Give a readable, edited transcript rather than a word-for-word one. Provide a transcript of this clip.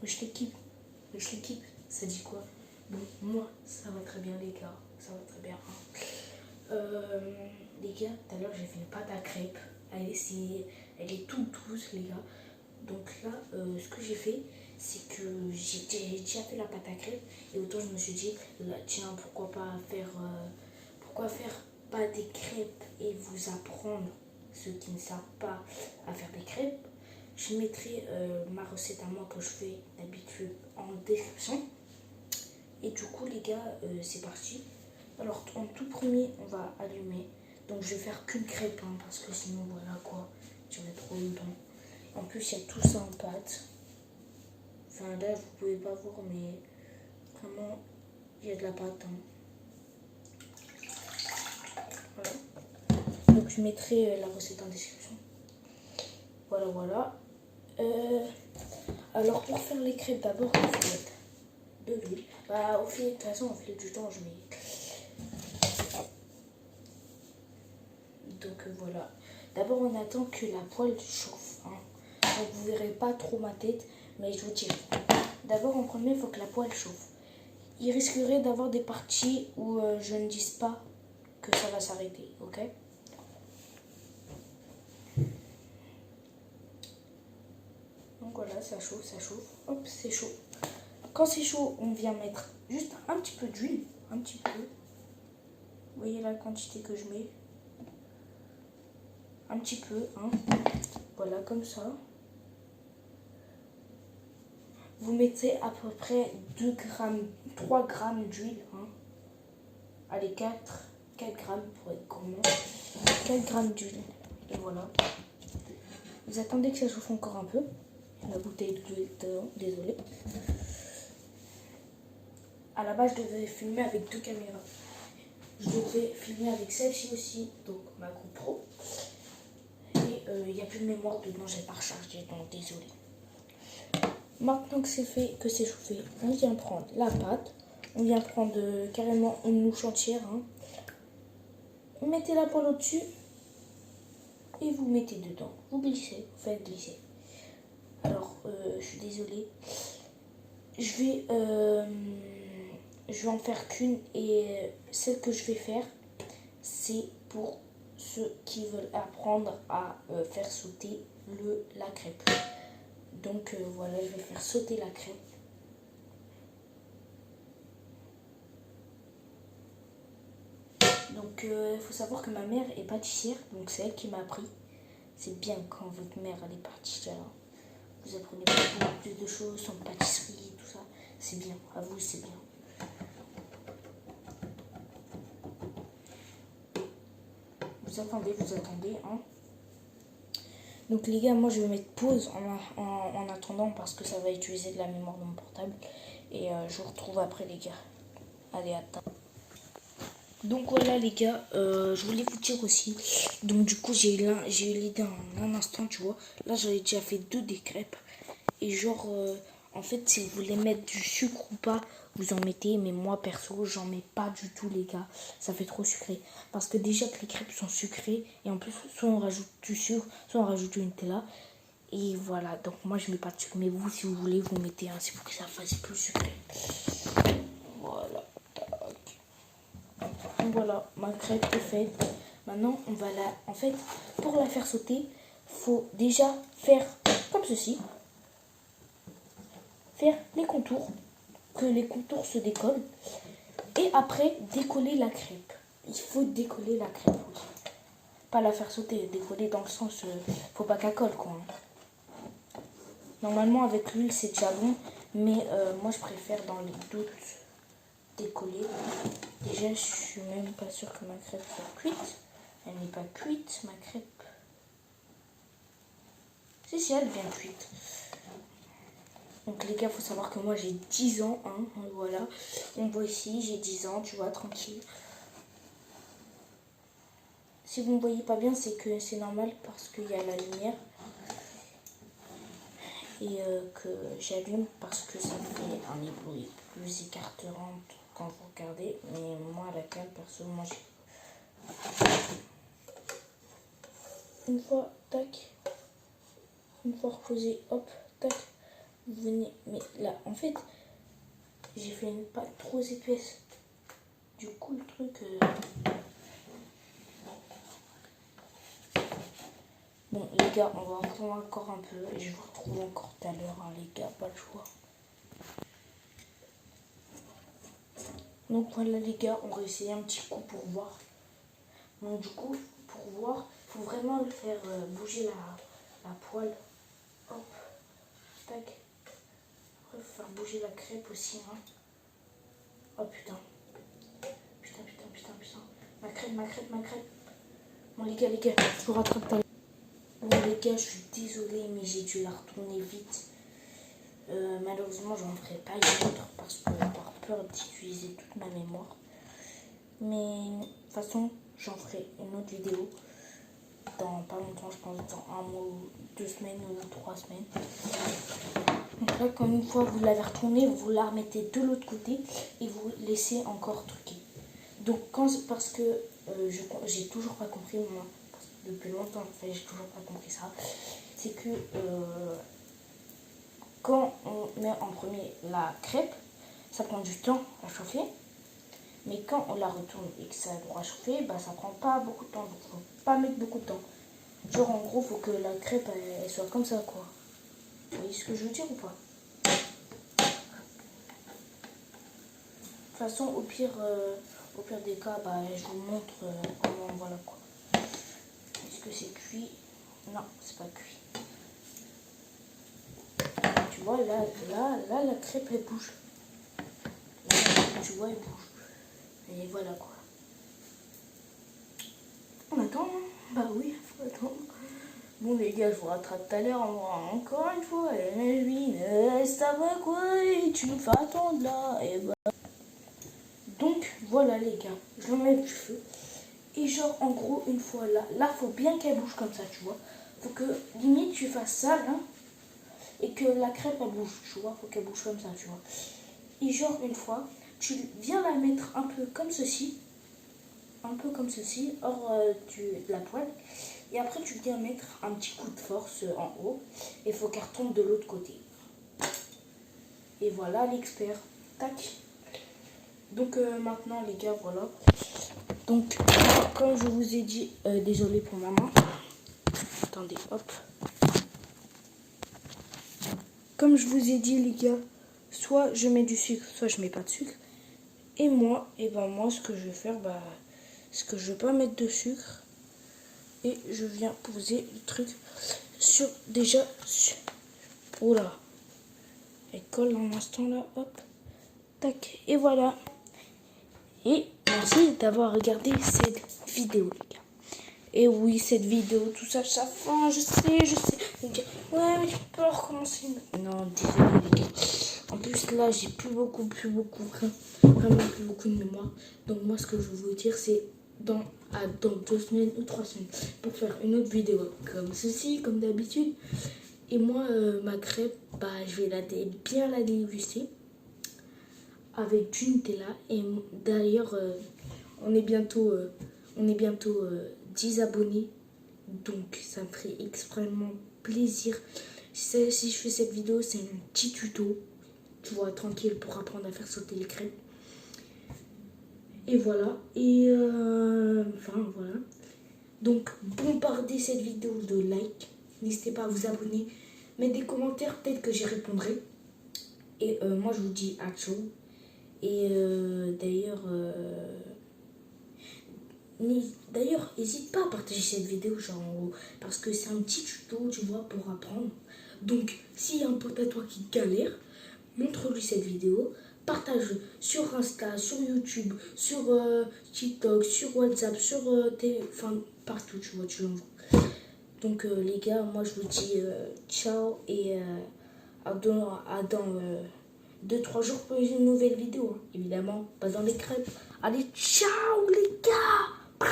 Wesh l'équipe. Wesh l'équipe. Ça dit quoi? Bon, moi, ça va très bien les gars. Ça va très bien. Les gars, tout à l'heure j'ai fait une pâte à crêpes. Elle est toute douce les gars. Donc là, ce que j'ai fait, c'est que j'ai déjà fait la pâte à crêpes. Et autant je me suis dit, là, tiens, pourquoi faire pas des crêpes et vous apprendre, ceux qui ne savent pas à faire des crêpes. Je mettrai ma recette à moi que je fais d'habitude en description. Et du coup les gars, c'est parti. Alors en tout premier, on va allumer. Donc je vais faire qu'une crêpe hein, parce que sinon voilà quoi, j'aurais trop longtemps. En plus il y a tout ça en pâte. Enfin là vous pouvez pas voir mais vraiment il y a de la pâte. Hein. Voilà. Donc je mettrai la recette en description. Voilà. Alors pour faire les crêpes d'abord il faut mettre de l'huile. Bah au fil de toute façon au fil du temps je mets. Donc voilà. D'abord on attend que la poêle chauffe. Hein. Donc vous verrez pas trop ma tête, mais je vous dis. D'abord en premier il faut que la poêle chauffe. Il risquerait d'avoir des parties où je ne dise pas que ça va s'arrêter, ok? Donc voilà, ça chauffe. Hop, c'est chaud. Quand c'est chaud, on vient mettre juste un petit peu d'huile. Un petit peu. Vous voyez la quantité que je mets? Un petit peu, hein. Voilà, comme ça. Vous mettez à peu près 2 grammes, 3 grammes d'huile. Hein. Allez, 4 grammes pour être gourmand. 4 grammes d'huile. Et voilà. Vous attendez que ça chauffe encore un peu. La bouteille d'huile dedans, désolé. À la base, je devais filmer avec 2 caméras. Je devais filmer avec celle-ci aussi, donc ma GoPro. Et il n'y a plus de mémoire dedans, j'ai pas rechargé, donc désolé. Maintenant que c'est fait, que c'est chauffé, on vient prendre la pâte. On vient prendre carrément une mouche entière. Hein. Vous mettez la poêle au-dessus et vous mettez dedans. Vous glissez, vous faites glisser. Alors, je suis désolée. Je vais en faire qu'une et celle que je vais faire, c'est pour ceux qui veulent apprendre à faire sauter la crêpe. Donc voilà, je vais faire sauter la crêpe. Donc il faut savoir que ma mère est pâtissière, donc c'est elle qui m'a appris. C'est bien quand votre mère elle est pâtissière. Vous apprenez beaucoup plus de choses en pâtisserie, tout ça. C'est bien, à vous c'est bien. Vous attendez. Hein. Donc les gars, moi je vais mettre pause en attendant parce que ça va utiliser de la mémoire de mon portable. Et je vous retrouve après les gars. Allez, attends. Donc voilà les gars, je voulais vous dire aussi. Donc du coup j'ai eu l'idée en un instant, tu vois. Là j'avais déjà fait 2 des crêpes. Et genre, en fait si vous voulez mettre du sucre ou pas, vous en mettez. Mais moi perso, j'en mets pas du tout les gars. Ça fait trop sucré. Parce que déjà que les crêpes sont sucrées. Et en plus, soit on rajoute du sucre, soit on rajoute du Nutella. Et voilà, donc moi je mets pas de sucre. Mais vous, si vous voulez, vous mettez un. C'est pour que ça fasse plus sucré. Voilà. Donc voilà, ma crêpe est faite. Maintenant, on va en fait, pour la faire sauter, faut déjà faire comme ceci. Faire les contours, que les contours se décollent. Et après, décoller la crêpe. Il faut décoller la crêpe aussi. Pas la faire sauter, décoller dans le sens, faut pas qu'elle colle quoi. Normalement, avec l'huile, c'est déjà bon. Mais moi, je préfère dans les doutes décoller. Déjà, je suis même pas sûre que ma crêpe soit cuite. Elle n'est pas cuite, ma crêpe. Si, elle est bien cuite. Donc les gars, il faut savoir que moi j'ai 10 ans. Hein, voilà. On voit ici, j'ai 10 ans, tu vois, tranquille. Si vous ne me voyez pas bien, c'est que c'est normal parce qu'il y a la lumière. Et que j'allume parce que ça fait un bruit plus écarterant quand vous regardez. Mais moi, à la cale, perso, moi j'ai... Une fois, tac. Une fois reposé, hop, tac. Vous venez, mais là, en fait, j'ai fait une pâte trop épaisse. Du coup, le truc... Bon, les gars, on va attendre encore un peu et je vous retrouve encore tout à l'heure, hein, les gars, pas le choix. Donc voilà, les gars, on va essayer un petit coup pour voir. Donc du coup, pour voir, il faut vraiment le faire bouger la poêle. Hop, tac. Après, il faut faire bouger la crêpe aussi, hein. Oh putain. Putain. Ma crêpe. Bon, les gars, je vous rattrape pas. Bon, les gars, je suis désolée, mais j'ai dû la retourner vite. Malheureusement, j'en ferai pas une autre parce que par peur d'utiliser toute ma mémoire. Mais de toute façon, j'en ferai une autre vidéo dans pas longtemps, je pense dans 1 mois ou 2 semaines ou 3 semaines. Donc là, comme une fois vous l'avez retournée, vous la remettez de l'autre côté et vous laissez encore truquer. Donc parce que j'ai toujours pas compris, moi, parce que depuis longtemps en fait, j'ai toujours pas compris ça, c'est que quand on met en premier la crêpe, ça prend du temps à chauffer. Mais quand on la retourne et que ça doit chauffer, bah ça prend pas beaucoup de temps. Donc faut pas mettre beaucoup de temps. Genre en gros, faut que la crêpe elle soit comme ça quoi. Vous voyez ce que je veux dire ou pas? De toute façon, au pire des cas, bah je vous montre comment voilà quoi. Est-ce que c'est cuit? Non, c'est pas cuit. Tu vois là la crêpe elle bouge. Là, tu vois elle bouge. Et voilà quoi. On attend, hein. Bah oui, faut attendre. Bon les gars, je vous rattrape tout à l'heure, encore une fois, ça va quoi, et tu nous fais attendre là, et bah. Donc voilà les gars, je vais mettre du feu. Et genre en gros, une fois là faut bien qu'elle bouge comme ça, tu vois. Faut que limite tu fasses ça là, et que la crêpe elle bouge, tu vois, faut qu'elle bouge comme ça, tu vois. Et genre une fois, tu viens la mettre un peu comme ceci, hors de la poêle. Et après, tu viens mettre un petit coup de force en haut. Et il faut qu'elle retombe de l'autre côté. Et voilà l'expert. Tac. Donc maintenant, les gars, voilà. Donc, comme je vous ai dit, désolé pour ma main. Attendez, hop. Comme je vous ai dit, les gars, soit je mets du sucre, soit je mets pas de sucre. Et moi, ce que je vais faire, c'est que je vais pas mettre de sucre. Et je viens poser le truc sur oula, elle colle dans l'instant là, hop, tac, et voilà. Et merci d'avoir regardé cette vidéo les gars. Et oui, cette vidéo, tout ça, ça fin, je sais. Donc, ouais, mais tu peux recommencer. Non, désolé les gars. En plus là, j'ai plus beaucoup, vraiment plus beaucoup de mémoire. Donc moi, ce que je veux vous dire, c'est dans 2 semaines ou 3 semaines pour faire une autre vidéo comme ceci, comme d'habitude. Et moi, ma crêpe, je vais bien la déguster avec du Nutella. Et d'ailleurs, on est bientôt 10 abonnés. Donc, ça me ferait extrêmement plaisir. Si je fais cette vidéo, c'est un petit tuto. Tu vois, tranquille pour apprendre à faire sauter les crêpes. Et voilà. Et voilà. Donc, bombardez cette vidéo de likes. N'hésitez pas à vous abonner. Mettez des commentaires, peut-être que j'y répondrai. Et moi, je vous dis à ciao. Et d'ailleurs, n'hésite pas à partager cette vidéo, genre en haut. Parce que c'est un petit tuto, tu vois, pour apprendre. Donc, s'il y a un pote à toi qui galère, montre-lui cette vidéo. Partage sur Insta, sur YouTube, sur TikTok, sur WhatsApp, sur partout, tu vois, tu l'envoies. Donc les gars, moi je vous dis ciao et à dans 2-3 jours pour une nouvelle vidéo. Hein. Évidemment, pas dans les crêpes. Allez, ciao les gars!